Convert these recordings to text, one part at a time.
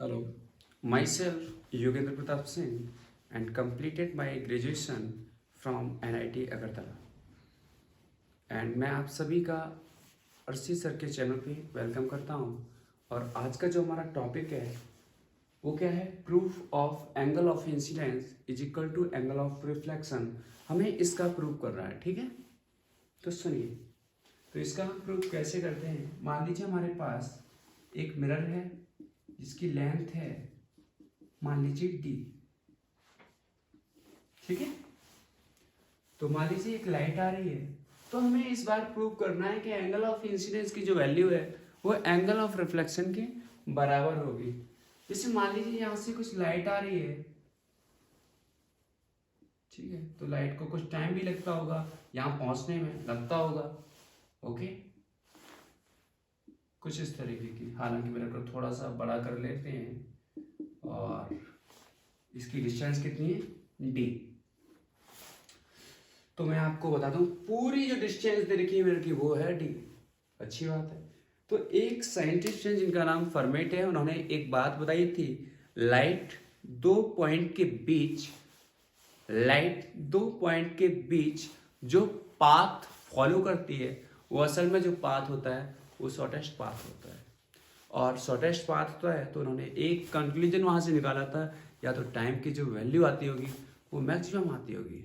Hello, myself Yogendra Pratap Singh and completed my graduation from NIT Agartala and मैं आप सभी का अर्शी सर के चैनल पे वेलकम करता हूँ। और आज का जो हमारा टॉपिक है वो क्या है, proof of angle of incidence is equal to angle of reflection. हमें इसका प्रूफ करना है, ठीक है। तो सुनिए, तो इसका हम प्रूफ कैसे करते हैं। मान लीजिए हमारे पास एक मिरर है जिसकी लेंथ है मान लीजिए डी, ठीक है। तो मान लीजिए एक लाइट आ रही है, तो हमें इस बार प्रूव करना है कि एंगल ऑफ इंसिडेंस की जो वैल्यू है वो एंगल ऑफ रिफ्लेक्शन के बराबर होगी। जैसे मान लीजिए यहां से कुछ लाइट आ रही है, ठीक है, तो लाइट को कुछ टाइम भी लगता होगा, यहां पहुंचने में लगता होगा, ओके। कुछ इस तरीके की, हालांकि मेरे को थोड़ा सा बड़ा कर लेते हैं और इसकी डिस्टेंस कितनी है डी। तो मैं आपको बता दूं पूरी जो डिस्टेंस दे रखी है मेरे की वो है डी। अच्छी बात है। तो एक साइंटिस्ट हैं जिनका नाम फर्मेट है, उन्होंने एक बात बताई थी, लाइट दो पॉइंट के बीच जो पाथ फॉलो करती है वो असल में जो पाथ होता है वो शॉर्टेस्ट पाथ होता है। और शॉर्टेस्ट पाथ तो है, तो उन्होंने एक कंक्लूजन वहां से निकाला था, या तो टाइम की जो वैल्यू आती होगी वो मैक्सिमम आती होगी।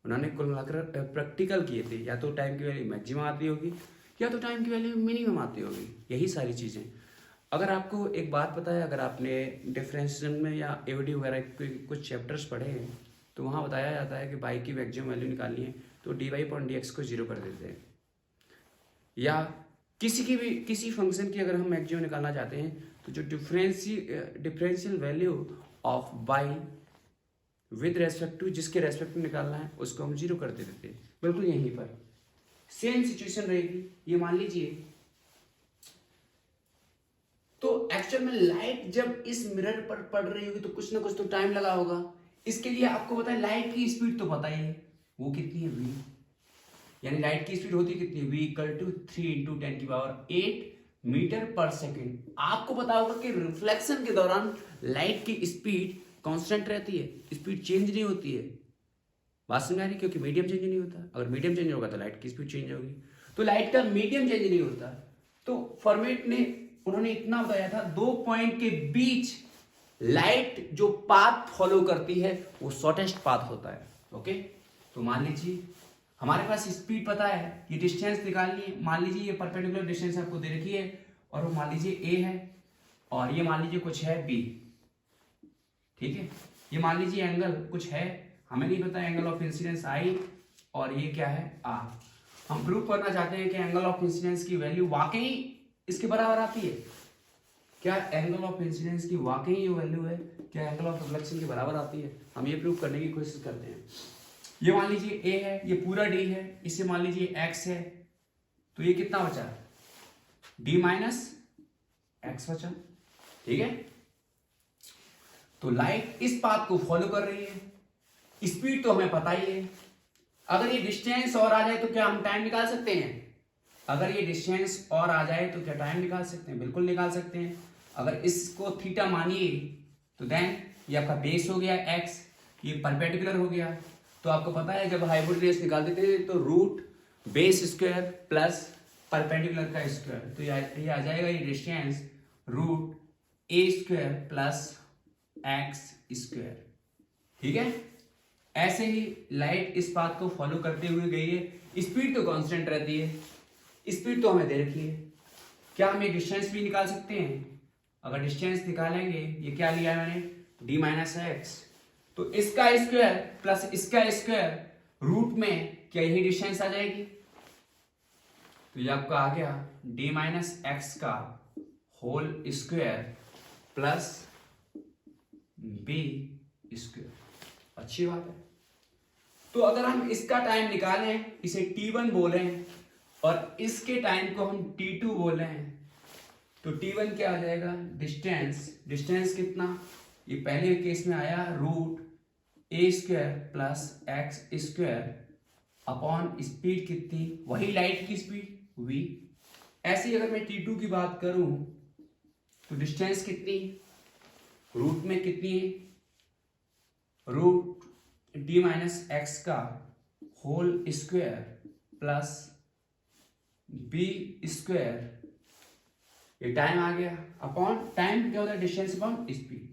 उन्होंने कुल मिलाकर प्रैक्टिकल किए थे, या तो टाइम की वैल्यू मैक्सिमम आती होगी या तो टाइम की वैल्यू मिनिमम आती होगी, यही सारी चीज़ें। अगर आपको एक बात पता है, अगर आपने डिफरेंशिएशन में या एओडी वगैरह के कुछ चैप्टर्स पढ़े हैं तो वहाँ बताया जाता है कि बाई की मैक्सिमम वैल्यू निकालनी है तो d y upon D x को जीरो कर देते हैं, या किसी फंक्शन की अगर हम मैक्सिमम निकालना चाहते हैं तो जो differential value of by with respect to जिसके रेस्पेक्ट में निकालना है उसको हम जीरो कर देते हैं। बिल्कुल यहीं पर सेम सिचुएशन रहेगी। ये मान लीजिए, तो एक्चुअल में लाइट जब इस मिरर पर पड़ रही होगी तो कुछ ना कुछ तो टाइम लगा होगा। इसके लिए आपको पता है लाइट की स्पीड तो पता ही है, वो कितनी है v, यानी लाइट की स्पीड होती कितनी है v इक्वल टू 3 × 10⁸ मीटर पर सेकेंड। आपको पता होगा कि रिफ्लेक्शन के दौरान लाइट की स्पीड कांस्टेंट रहती है, स्पीड चेंज नहीं होती है। बात समझ आ रही, क्योंकि मीडियम चेंज नहीं होता। अगर मीडियम चेंज होगा तो लाइट की स्पीड चेंज होगी, तो लाइट का मीडियम चेंज नहीं होता। तो फॉर्मेट ने उन्होंने इतना बताया था, दो पॉइंट के बीच लाइट जो पाथ फॉलो करती है वो शॉर्टेस्ट पाथ होता है, ओके। तो मान लीजिए हमारे पास स्पीड पता है, ये डिस्टेंस निकालनी है। मान लीजिए ये परपेंडिकुलर डिस्टेंस आपको दे रखी है और वो मान लीजिए ए है और ये मान लीजिए कुछ है बी, ठीक है। ये मान लीजिए एंगल कुछ है, हमें नहीं पता एंगल ऑफ इंसिडेंस आई, और ये क्या है आर। हम प्रूव करना चाहते हैं कि एंगल ऑफ इंसिडेंस की वैल्यू वाकई इसके बराबर आती है। क्या एंगल ऑफ इंसिडेंस की वाकई ये वैल्यू है, क्या एंगल ऑफ रिफ्लेक्शन के बराबर आती है, हम ये प्रूव करने की कोशिश करते हैं। ये मान लीजिए ए है, ये पूरा डी है, इसे मान लीजिए एक्स है, तो ये कितना बचा, डी माइनस एक्स बचा, ठीक है। तो लाइट इस पाथ को फॉलो कर रही है, स्पीड तो हमें पता ही है। अगर ये डिस्टेंस और आ जाए तो क्या हम टाइम निकाल सकते हैं? अगर ये डिस्टेंस और आ जाए तो क्या टाइम निकाल सकते हैं? बिल्कुल निकाल सकते हैं। अगर इसको थीटा मानिए तो देन ये आपका बेस हो गया एक्स, ये परपेंडिकुलर हो गया। तो आपको पता है जब हाइपोटेन्यूज निकाल देते हैं तो root base square plus perpendicular का स्क्वायर, तो ये आ जाएगा ये डिस्टेंस रूट ए स्क्वायर प्लस एक्स स्क्वायर, ठीक है। ऐसे ही लाइट इस पाथ को फॉलो करते हुए गई है, स्पीड तो कांस्टेंट रहती है, स्पीड तो हमें दे रखी है। क्या हम ये डिस्टेंस भी निकाल सकते हैं? अगर डिस्टेंस निकालेंगे, ये क्या लिया है मैंने, डी माइनस एक्स, तो इसका स्क्वायर प्लस इसका स्क्वायर रूट में क्या यही डिस्टेंस आ जाएगी, तो ये आपका आ गया डी माइनस एक्स का whole square plus B square. अच्छी बात है। तो अगर हम इसका टाइम निकालें, इसे t1 बोलें और इसके टाइम को हम t2 बोलें, तो t1 क्या आ जाएगा, डिस्टेंस कितना, ये पहले केस में आया रूट ए square plus x square upon speed कितनी, वही लाइट की स्पीड v। ऐसे ही अगर मैं t2 की बात करूं तो डिस्टेंस कितनी, रूट में कितनी है, रूट डी माइनस एक्स का whole square plus B square, ये टाइम आ गया अपॉन टाइम क्या होता है, डिस्टेंस अपॉन स्पीड,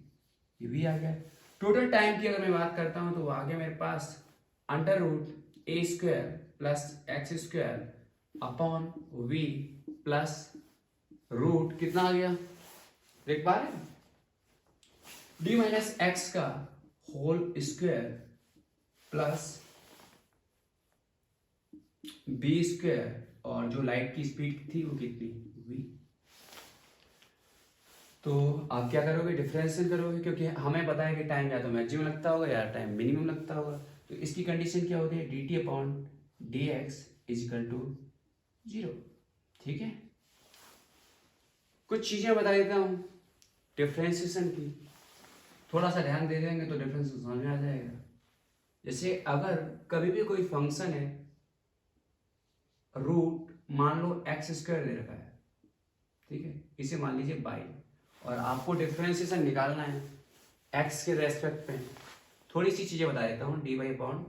ये भी आ गया। टोटल टाइम की अगर मैं बात करता हूं तो वो आ गया मेरे पास अंडर रूट ए square plus x square upon V plus root कितना आ गया, देख पा रहे हैं, डी माइनस एक्स का whole square plus B square, और जो लाइट की स्पीड थी वो कितनी, वी। तो आप क्या करोगे, डिफरेंशियल करोगे, क्योंकि हमें पता है कि टाइम या तो मैक्सिमम लगता होगा या टाइम मिनिमम लगता होगा। तो इसकी कंडीशन क्या होती है, d t upon D x equal to 0। ठीक है, कुछ चीजें बता देता हूं डिफरेंशिएशन की, थोड़ा सा ध्यान दे देंगे तो डिफरेंस समझ में आ जाएगा। जैसे अगर कभी भी कोई फंक्शन है, रूट मान लो एक्स स्क्वायर दे रखा है, ठीक है, इसे मान लीजिए बाई, और आपको डिफरेंशिएशन निकालना है एक्स के रेस्पेक्ट में। थोड़ी सी चीजें बता देता हूँ, d y upon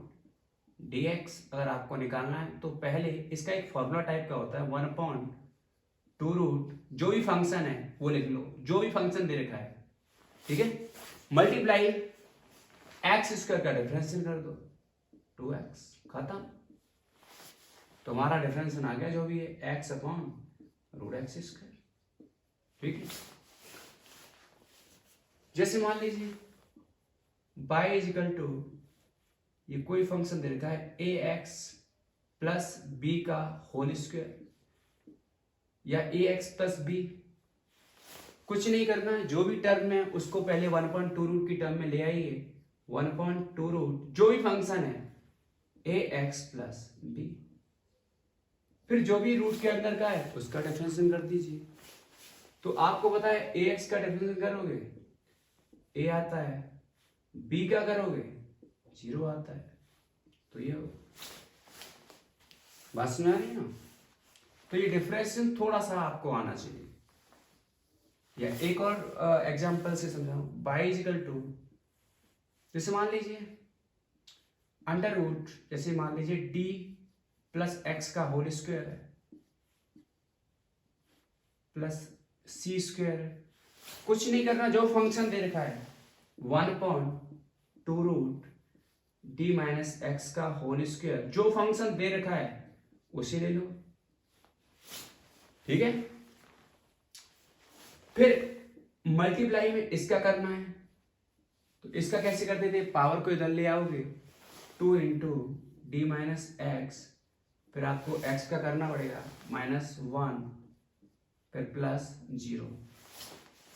D x अगर आपको निकालना है तो पहले इसका एक फॉर्मूला टाइप का होता है, 1/2 रूट जो भी फंक्शन है वो लिख लो, जो भी फंक्शन दे रखा है, ठीक है, मल्टीप्लाई एक्स स्क्वायर का डिफरेंशियल कर दो, 2x, खत्म, तुम्हारा डिफरेंशियल आ गया जो भी है x upon root x square. ठीक है, जैसे मान लीजिए बाई इजिकल टू, ये कोई फंक्शन दे रखा है ए एक्स प्लस बी का होल स्क्वायर या ए एक्स प्लस बी, कुछ नहीं करना है, जो भी टर्म है उसको पहले 1/2 रूट की टर्म में ले आइए, 1/2 रूट जो भी फंक्शन है ए एक्स प्लस बी, फिर जो भी रूट के अंदर का है उसका डिफरेंशियल कर दीजिए। तो आपको पता है ए एक्स का डिफरेंशियल करोगे ए आता है, बी का करोगे 0 आता है, तो ये बात सुना रही ना। तो ये डिफरेंशियल थोड़ा सा आपको आना चाहिए। या एक और एग्जांपल से समझाऊं, बाई इजिकल टू, जैसे मान लीजिए अंडर रूट, जैसे मान लीजिए डी प्लस एक्स का होल स्क्वायर है प्लस सी स्क्वायर है, कुछ नहीं करना, जो फंक्शन दे रखा है 1/2 रूट डी माइनस एक्स का होल स्क्वायर, जो फंक्शन दे रखा है उसे ले लो। ठीक है, फिर मल्टीप्लाई में इसका करना है, तो इसका कैसे करते थे, पावर को इधर ले आओगे, 2 इंटू डी माइनस एक्स, फिर आपको x का करना पड़ेगा -1 फिर प्लस 0।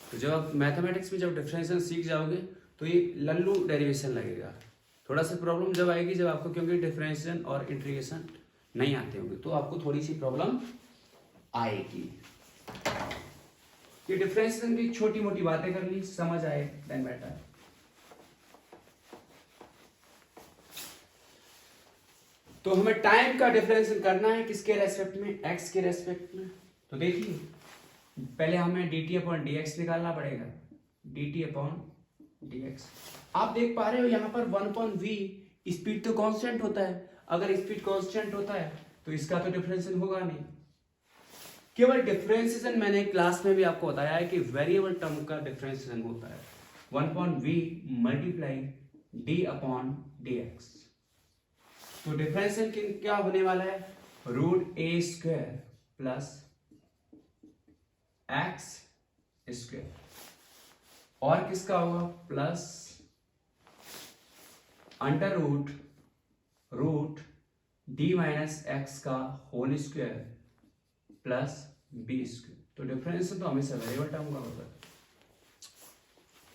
तो जब आप मैथमेटिक्स में जब डिफरेंशियल सीख जाओगे तो ये लल्लू डेरिवेशन लगेगा। थोड़ा सा प्रॉब्लम जब आएगी जब आपको, क्योंकि डिफरेंशियल और इंटीग्रेशन नहीं आते होंगे तो आपको थोड़ी सी प्रॉब्लम आएगी। ये डिफरेंशियल की छोटी मोटी बातें कर ली, समझ आए देन बेटर। तो हमें टाइम का डिफरेंशियल करना है किसके रेस्पेक्ट में, एक्स के रेस्पेक्ट में। तो देखिए पहले हमें D t upon D x निकालना पड़ेगा, D t upon D x. आप देख पा रहे हो यहाँ पर 1/v, स्पीड तो कांस्टेंट होता है, अगर स्पीड कांस्टेंट होता है तो इसका तो डिफरेंशियल होगा नहीं। केवल डिफरेंशिएशन मैंने क्लास में भी आपको बताया है कि वेरिएबल टर्म का डिफरेंशिएशन होता है 1/v multiply D upon D X. तो डिफरेंशियल क्या होने वाला है, रूट ए स्क्वायर प्लस एक्स स्क्वायर, और किसका होगा plus under root D minus x का whole square plus B square. तो डिफरेंशियल तो हमेशा वेरिएबल टर्म का होता है।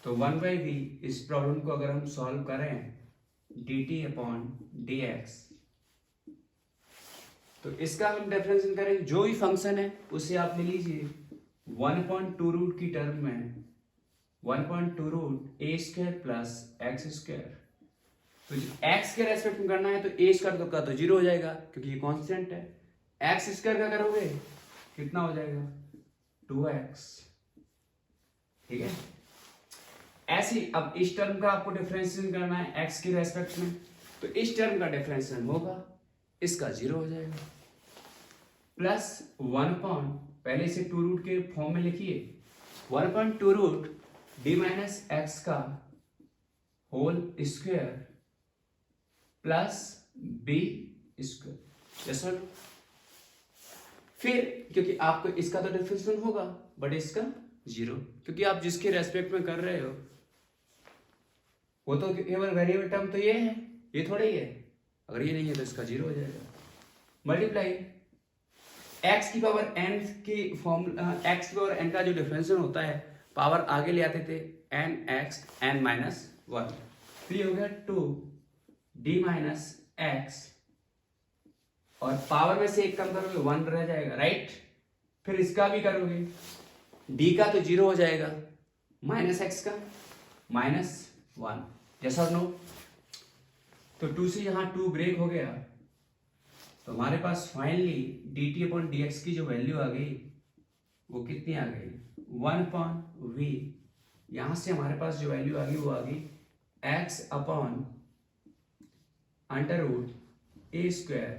तो 1/v, इस प्रॉब्लम को अगर हम सॉल्व करें D t upon D X, तो इसका हम डिफरेंशियल करें, जो भी फंक्शन है उसे आप ले लीजिए 1/2 रूट की टर्म में 1/2 रूट ए स्क्वायर प्लस एक्स स्क्वायर। तो एक्स के रेस्पेक्ट में करना है तो ए स्क्वायर का तो 0 हो जाएगा क्योंकि ये कांस्टेंट है। एक्स स्क्वायर का करोगे कितना हो जाएगा 2x ठीक है। ऐसे ही अब इस टर्म का आपको डिफरेंशिएशन करना है x के रेस्पेक्ट में, तो इस टर्म का डिफरेंशिएशन होगा, इसका 0 हो जाएगा, प्लस 1 पहले इसे 2 रूट के फॉर्म में लिखिए, 1/2 रूट d माइनस एक्स का whole square plus B square. जैसा फिर क्योंकि आपको इसका तो डिफरेंशिएशन होगा बट इसका 0, क्योंकि आप जिसके रेस्पेक्ट में कर रहे हो वो तो केवल वेरिएबल टर्म तो ये है, ये थोड़ा ही है, अगर ये नहीं है तो इसका 0 हो जाएगा। मल्टीप्लाई x की पावर n की फॉर्म, x की पावर n का जो डिफरेंशिएशन होता है पावर आगे ले आते थे nx n माइनस 1, तो ये हो गया 2d माइनस एक्स, और पावर में से एक कम करोगे 1 रह जाएगा, राइट। फिर इसका भी करोगे, d का तो 0 हो जाएगा, माइनस एक्स का माइनस 1, जैसा और नो। तो 2 से यहाँ 2 ब्रेक हो गया, तो हमारे पास फाइनली dt/dx की जो वैल्यू आ गई वो कितनी आ गई, 1/v। यहां से हमारे पास जो वैल्यू आ गई वो आ गई x/√a²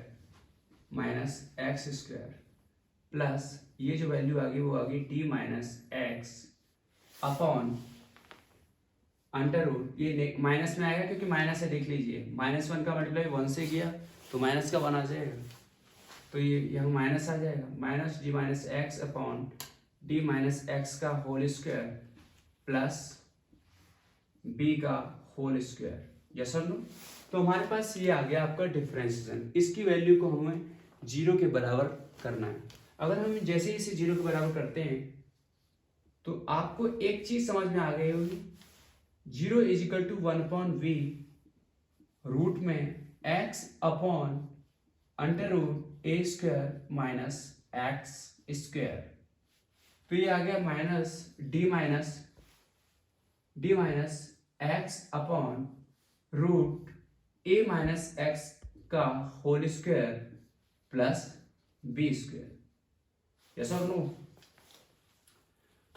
minus X square, plus ये जो वैल्यू आ गई वो आ गई d minus x upon under root, ये माइनस में आएगा क्योंकि माइनस है, देख लीजिए -1 का मल्टीप्लाई 1 से किया तो माइनस का 1 आ जाएगा, तो ये यहाँ माइनस आ जाएगा, minus d minus x upon d minus x का होल स्क्वायर प्लस b का होल स्क्वायर। यस और नो। तो हमारे पास ये आ गया आपका डिफरेंशिएशन, इसकी वैल्यू को हमें 0 के बराबर करना है। अगर हम जैसे ही इसे 0 के बराबर करते हैं तो आपको एक चीज समझ में आ गई होगी, 0 is equal to 1/v root में x upon √a² minus X square, तो ये आ गया minus d minus x upon root a minus x का whole square plus b square. Yes और नो।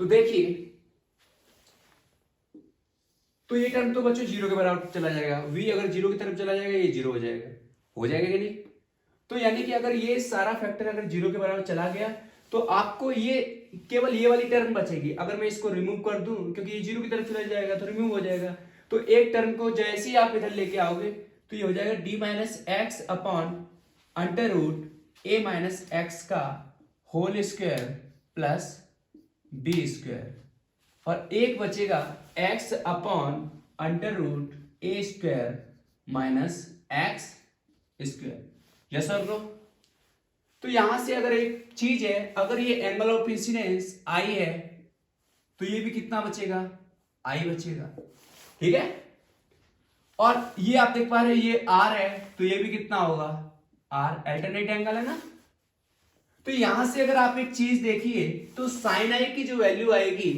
तो देखिए, तो ये टर्म तो बच्चों 0 के बराबर चला जाएगा, v अगर 0 की तरफ चला जाएगा ये 0 हो जाएगा कि नहीं। तो यानी कि अगर ये सारा फैक्टर अगर 0 के बराबर चला गया तो आपको ये केवल ये वाली टर्म बचेगी। अगर मैं इसको रिमूव कर दूं, क्योंकि ये 0 की तरफ चला जाएगा तो रिमूव हो जाएगा, तो एक टर्म को जैसे ही आप इधर लेके आओगे तो ये हो जाएगा d minus x upon √a minus x का whole square plus b square, और एक बचेगा x upon √a² minus X square. Yes और नो। तो यहां से अगर एक चीज है, अगर ये एंगल ऑफ इंसिडेंस I है तो ये भी कितना बचेगा, I बचेगा, ठीक है। और ये आप देख पा रहे हैं ये R है तो ये भी कितना होगा, R, अल्टरनेट एंगल है ना। तो यहां से अगर आप एक चीज देखिए तो साइन I की जो वैल्यू आएगी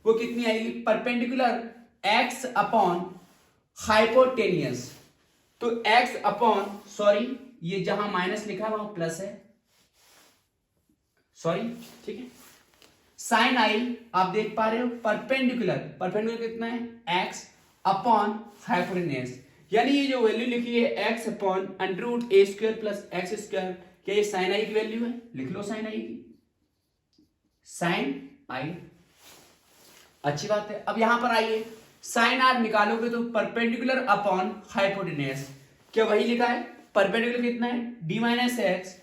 वो कितनी आएगी, परपेंडिकुलर x अपॉन हाइपोटेनियस। तो x अपॉन, सॉरी ये जहां माइनस लिखा है वहां प्लस है, सॉरी, ठीक है। साइन I आप देख पा रहे हो परपेंडिकुलर कितना है, x अपॉन हाइपोटेनियस, यानी ये जो वैल्यू लिखी है x upon √a² plus x square, क्या ये साइन I की वैल्यू है, लिख लो साइन I की, साइन I, अच्छी बात है। अब यहां पर आइए, साइन R निकालोगे तो परपेंडिकुलर अपॉन हाइपोटेनियस, क्या वही लिखा है, परपेंडिकुलर कितना है, d minus x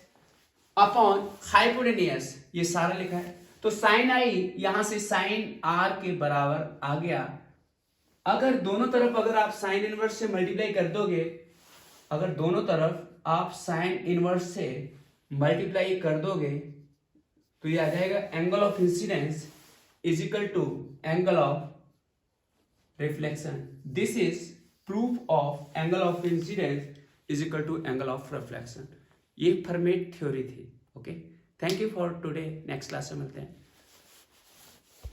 upon hypotenuse, ये सारा लिखा है। तो साइन I यहां से साइन R के बराबर आ गया। अगर दोनों तरफ अगर आप साइन इनवर्स से मल्टीप्लाई कर दोगे, अगर दोनों तरफ आप साइन इनवर्स से मल्टीप्लाई कर दोगे तो ये आ जाएगा angle of incidence is equal to angle of reflection. This is proof of angle of incidence is equal to angle of reflection. ये फर्मेट थ्योरी थी। Okay, thank you for today, next class में मिलते हैं।